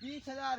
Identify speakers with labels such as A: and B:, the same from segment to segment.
A: 20,000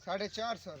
A: 450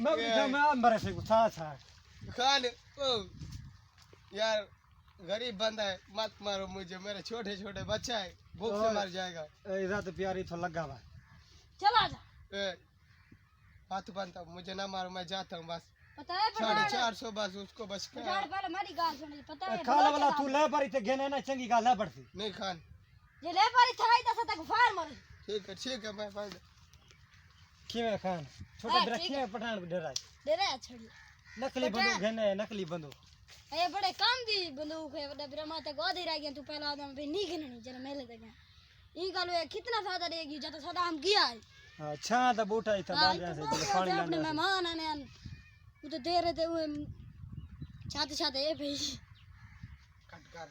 B: मैं अंबर से था
A: खान ओ यार गरीब बंदा है, मत मारो मुझे, मेरे छोटे छोटे बच्चा है, भूख से मर जाएगा।
B: इधर तो प्यारी तो लगा हुआ
C: चला जा।
A: ए, हाथ बांधता हूँ, मुझे ना मारो, मैं जाता हूँ बस।
C: पता है पठान
A: 450 बस उसको बच के
C: पठान पहले हमारी गाल सुन पता है
B: खाला वाला तू ले पर इते गेने ना चंगी गाल है पड़ती
A: नहीं खान।
C: ये ले पारी थाई दस तक फार मारे
A: ठीक है मैं बांध।
B: किवे खान छोटे
C: हाँ,
B: रखे
C: ठीक
B: पठान को डराए
C: दे रहा छड़ी
B: नकली बंदूक घने नकली बंदूक
C: ये बड़े काम दी बंदूक है बड़ा ब्रह्मा तक गोदी रह गया तू पहला आदम भी नहीं गिननी जरा मेले तक ई गालो ये कितना फायदा देगी जब सदा हम किया है
B: अच्छा तो बूटा इतना बांध रहे से पानी
C: अपने
B: लाने
C: मेहमान आने वो तो दे रहे थे वो छाते छाते ये भी
A: कट कर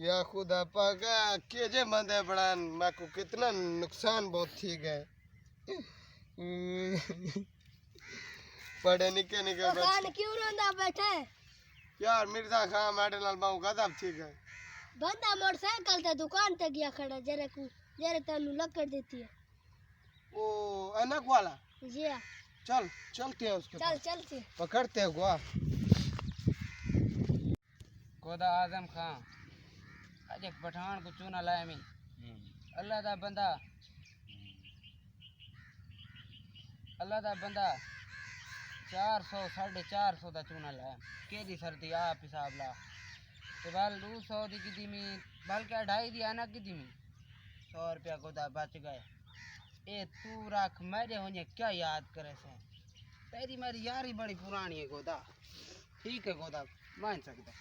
A: या खुदा पाका के जे मंदे बड़ान मैं को कितना नुकसान बहुत थी गए। पढ़े निके निके
C: तो खान
A: बच्चे
C: क्यों रोंदा बैठे
A: यार मिर्जा खां मेरे नाल बाऊ गदब थी गए।
C: बंदा मोटरसाइकिल ते दुकान ते गया खड़ा जरे तनु लकड़ देती है
A: ओ अनक वाला
C: जी हाँ।
A: चल चलते हैं उसके पास
C: चलते
A: पकड़ते हैं गुआ।
D: खुदा आजम खां आज एक पठान को चूना लाया मैं अल्लाह दा बंदा 400 450 दा चूना लाया केदी सर्दी आप हिसाब ला तो बाल 200 दी की दिमी बल्कि 2.5 दी आना की दिमी 100 रुपया खुदा बच गए। ए तू रख मेरे होने क्या याद करे से तेरी मेरी यारी बड़ी पुरानी है खुदा ठीक है खुदा मान सकता